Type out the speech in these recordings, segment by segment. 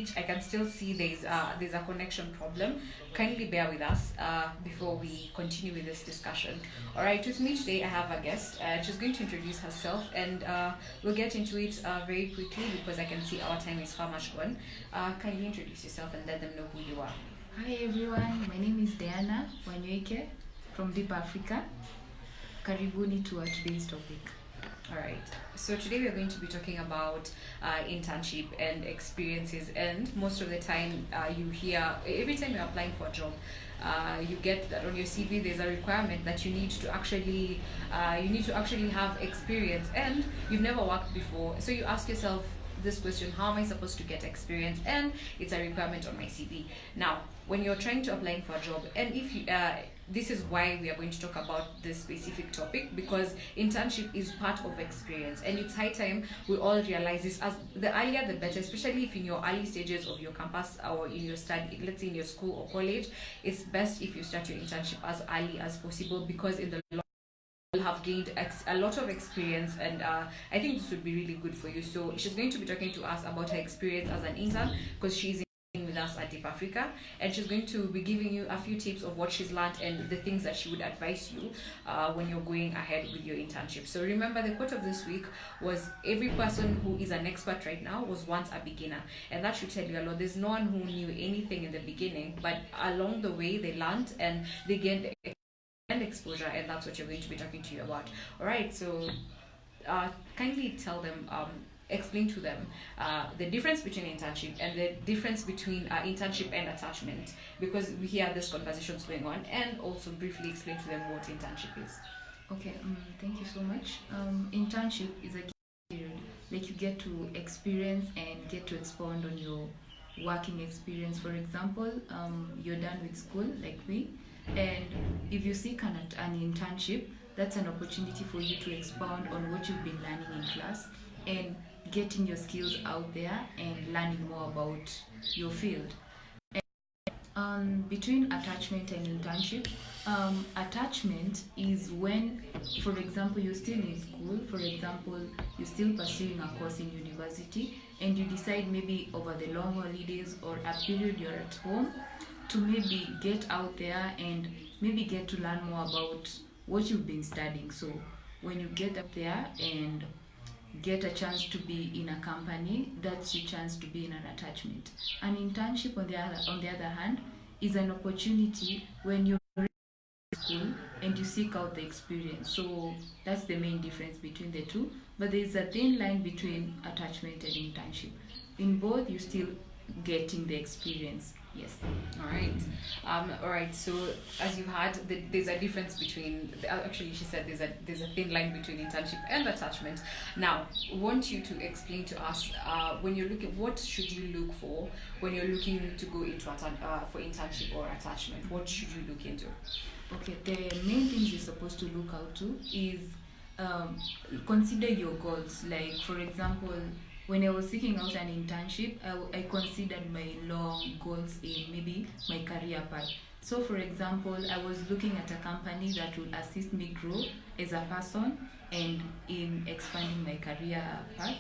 speech, I can still see there's a connection problem. Kindly bear with us before we continue with this discussion. All right, with me today I have a guest. She's going to introduce herself, and we'll get into it very quickly because I can see our time is far much gone. Kindly introduce yourself and let them know who you are. Hi everyone, my name is Diana Wanyeke from Deep Africa. Karibuni to our today's topic. All right. So today we are going to be talking about internship and experiences. And most of the time, you hear every time you're applying for a job, you get that on your CV. There's a requirement that you need to actually have experience, and you've never worked before. So you ask yourself this question: how am I supposed to get experience? And it's a requirement on my CV. Now, when you're trying to apply for a job, and if you this is why we are going to talk about this specific topic, because internship is part of experience, and it's high time we all realize this. As the earlier the better, especially if in your early stages of your campus or in your study, let's say in your school or college, it's best if you start your internship as early as possible, because in the long will have gained a lot of experience, and I think this would be really good for you. So she's going to be talking to us about her experience as an intern, because she's with us at Deep Africa, and she's going to be giving you a few tips of what she's learned and the things that she would advise you when you're going ahead with your internship. So remember, the quote of this week was, every person who is an expert right now was once a beginner, and that should tell you a lot. There's no one who knew anything in the beginning, but along the way they learned and they gained exposure, and that's what you're going to be talking to you about. All right, so kindly tell them, explain to them the difference between internship and the difference between internship and attachment, because we hear these conversations going on, and also briefly explain to them what internship is. Okay, thank you so much. Internship is a period, like you get to experience and get to expound on your working experience. For example, you're done with school like me, and if you seek an internship, that's an opportunity for you to expound on what you've been learning in class and getting your skills out there and learning more about your field. And between attachment and internship, attachment is when, for example, you're still in school, for example, you're still pursuing a course in university, and you decide maybe over the long holidays or a period you're at home to maybe get out there and maybe get to learn more about what you've been studying. So when you get up there and get a chance to be in a company, that's your chance to be in an attachment. An internship, on the other hand, is an opportunity when you're in school and you seek out the experience. So that's the main difference between the two. But there's a thin line between attachment and internship. In both, you're still getting the experience. Yes. All right. So as you heard, there's a difference between. Actually, she said there's a thin line between internship and attachment. Now, I want you to explain to us when you're looking, what should you look for when you're looking to go into for internship or attachment? What should you look into? Okay. The main things you're supposed to look out to is consider your goals. Like, for example, when I was seeking out an internship, I considered my long goals in maybe my career path. So, for example, I was looking at a company that would assist me grow as a person and in expanding my career path.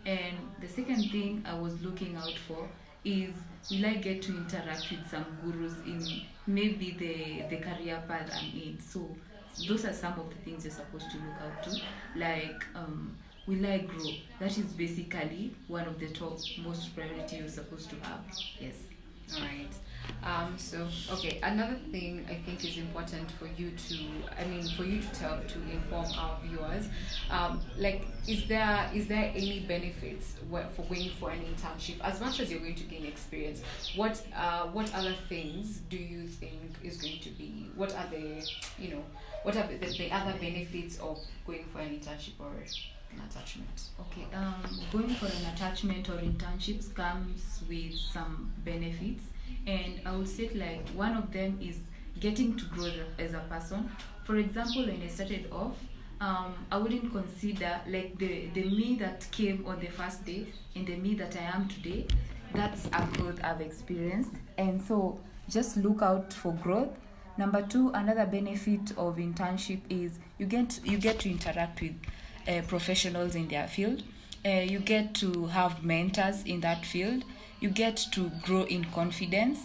And the second thing I was looking out for is, will I get to interact with some gurus in maybe the career path I'm in. So those are some of the things you're supposed to look out to, like will I grow? That is basically one of the top most priority you're supposed to have. Yes. All right. So okay, another thing I think is important for you to inform our viewers, like, is there any benefits for going for an internship? As much as you're going to gain experience, what other things do you think is going to be? What are the other benefits of going for an internship or an attachment? Okay, going for an attachment or internships comes with some benefits, and I would say, like, one of them is getting to grow as a person. For example, when I started off, I wouldn't consider, like, the me that came on the first day and the me that I am today. That's a growth I've experienced, and so just look out for growth. Number two, another benefit of internship is you get to interact with professionals in their field. You get to have mentors in that field. you get to grow in confidence.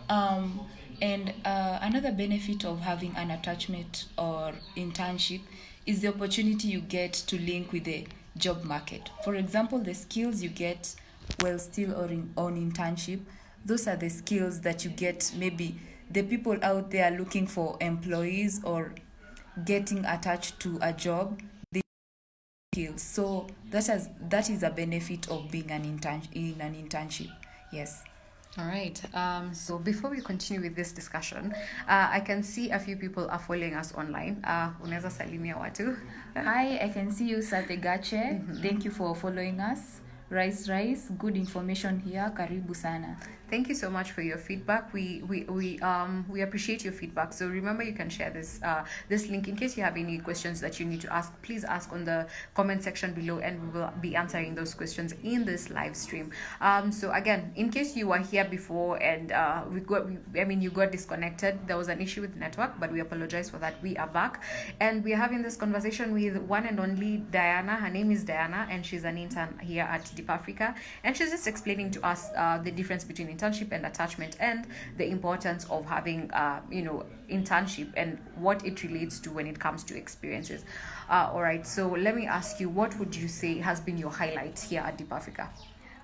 And another benefit of having an attachment or internship is the opportunity you get to link with the job market. For example, the skills you get while still on internship, those are the skills that you get. Maybe the people out there looking for employees or getting attached to a job, they skills. So that is a benefit of being in an internship. Yes. All right. So before we continue with this discussion, I can see a few people are following us online. Unaweza salimia watu. Hi, I can see you, Sategache. Thank you for following us. Rice, good information here. Karibu sana. Thank you so much for your feedback. We appreciate your feedback. So remember, you can share this link in case you have any questions that you need to ask. Please ask on the comment section below, and we will be answering those questions in this live stream. So again, in case you were here before and you got disconnected, there was an issue with the network, but we apologize for that. We are back, and we are having this conversation with one and only Diana. Her name is Diana, and she's an intern here at Deep Africa, and she's just explaining to us the difference between internship and attachment, and the importance of having internship and what it relates to when it comes to experiences. All right, so let me ask you, what would you say has been your highlight here at Deep Africa?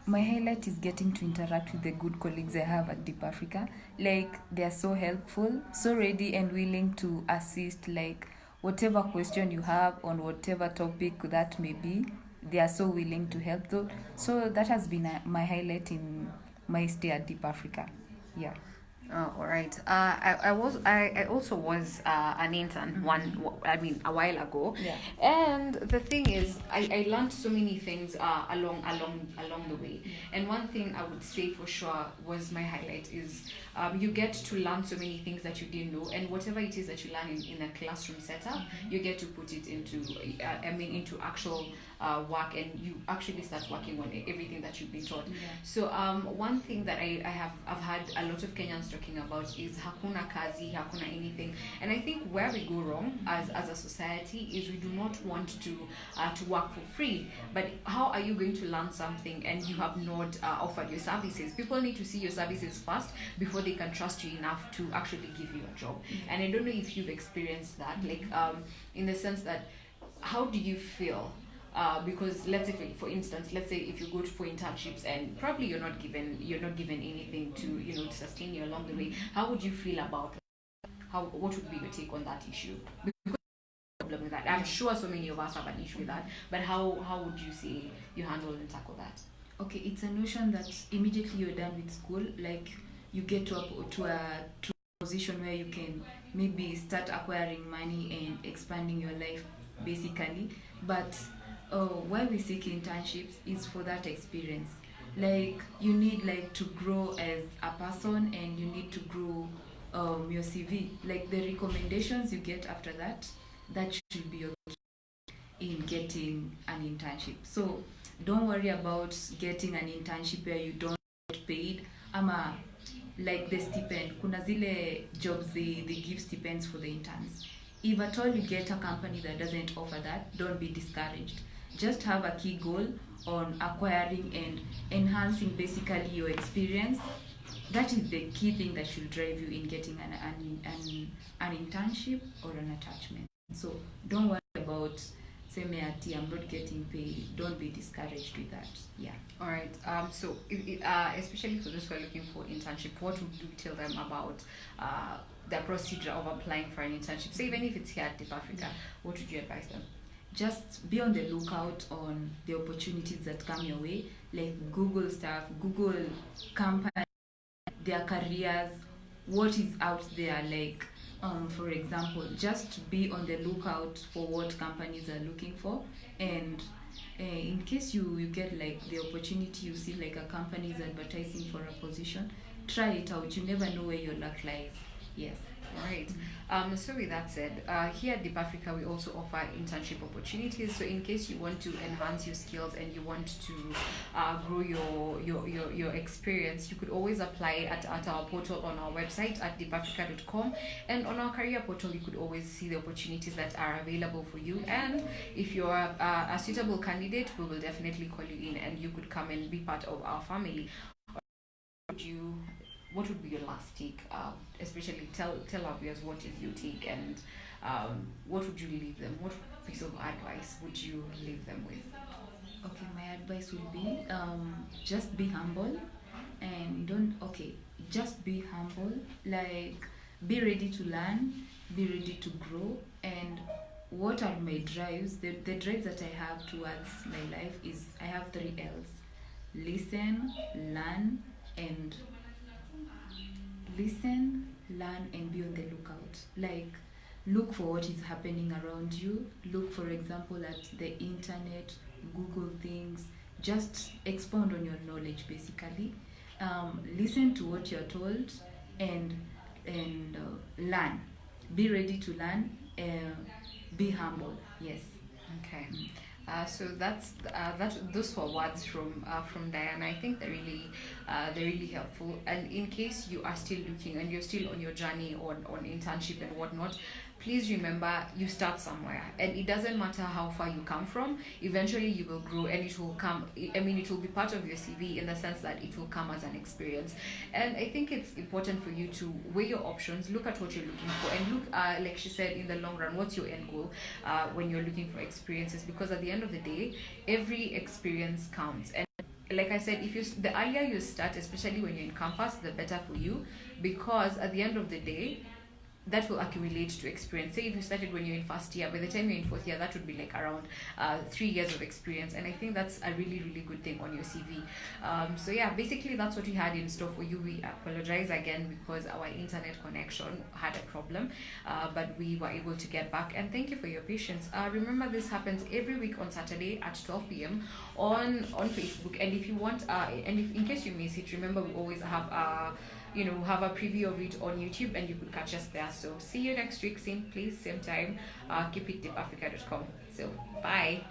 My highlight is getting to interact with the good colleagues I have at Deep Africa. Like, they are so helpful, so ready and willing to assist, like whatever question you have on whatever topic that may be, they are so willing to help though. So that has been my highlight in my stay at Deep Africa. Yeah. All right. I also was an intern a while ago. Yeah. And the thing is, I learned so many things along the way. And one thing I would say for sure was my highlight is you get to learn so many things that you didn't know, and whatever it is that you learn in a classroom setup, you get to put it into actual work, and you actually start working on everything that you've been taught. Yeah. So one thing that I've had a lot of Kenyans talking about is hakuna kazi, hakuna anything, and I think where we go wrong as a society is we do not want to work for free. But how are you going to learn something and you have not offered your services? People need to see your services first before they can trust you enough to actually give you a job. And I don't know if you've experienced that, like in the sense that, how do you feel? Because let's say, for instance, let's say if you go for internships and probably you're not given anything to sustain you along the way, how would you feel about what would be your take on that issue? Because problem with that, I'm sure so many of us have an issue with that, but how would you say you handle and tackle that? Okay, it's a notion that immediately you're done with school, like you get to a position where you can maybe start acquiring money and expanding your life, basically. But why we seek internships is for that experience. Like, you need to grow as a person, and you need to grow your CV. Like, the recommendations you get after that should be your key in getting an internship. So don't worry about getting an internship where you don't get paid. Like the stipend, kuna zile jobs they give stipends for the interns. If at all you get a company that doesn't offer that, don't be discouraged. Just have a key goal on acquiring and enhancing basically your experience. That is the key thing that should drive you in getting an internship or an attachment. So don't worry about I'm not getting paid. Don't be discouraged with that. Yeah. All right. So especially for those who are looking for internship, what would you tell them about the procedure of applying for an internship? So even if it's here at Deep Africa, what would you advise them? Just be on the lookout on the opportunities that come your way. Like, Google stuff, Google company, their careers, what is out there. Like, for example, just be on the lookout for what companies are looking for, and in case you get the opportunity, you see a company is advertising for a position, try it out. You never know where your luck lies. Yes. Right. So with that said, here at Deep Africa, we also offer internship opportunities. So in case you want to enhance your skills and you want to grow your experience, you could always apply at our portal on our website at deepafrica.com, and on our career portal you could always see the opportunities that are available for you. And if you're a suitable candidate, we will definitely call you in and you could come and be part of our family. what would be your last take? Especially tell our viewers what is your take, and what would you leave them? What piece of advice would you leave them with? Okay, my advice would be just be humble and don't, okay, just be humble, like be ready to learn, be ready to grow. And what are my drives? The drives that I have towards my life is I have three L's: listen, learn, and listen, learn, and be on the lookout. Like, look for what is happening around you. Look, for example, at the internet, Google things. Just expound on your knowledge, basically. Listen to what you're told, and learn. Be ready to learn. Be humble. Yes. Okay. So those were words from Diana. I think they're really helpful. And in case you are still looking and you're still on your journey on internship and whatnot, please remember you start somewhere, and it doesn't matter how far you come from. Eventually, you will grow, and it will come. I mean, it will be part of your CV in the sense that it will come as an experience. And I think it's important for you to weigh your options, look at what you're looking for, and look, like she said, in the long run, what's your end goal when you're looking for experiences? Because at the end of the day, every experience counts. And like I said, the earlier you start, especially when you're in campus, the better for you, because at the end of the day, that will accumulate to experience. Say if you started when you're in first year, by the time you're in fourth year, that would be like around 3 years of experience, and I think that's a really really good thing on your CV. So yeah, basically that's what we had in store for you. We apologize again because our internet connection had a problem, but we were able to get back, and thank you for your patience. Remember, this happens every week on Saturday at 12 p.m. on Facebook, and if you want, and if in case you miss it, remember we always have have a preview of it on YouTube, and you could catch us there. So see you next week, same place, same time. Keep it deepafrica.com. So bye.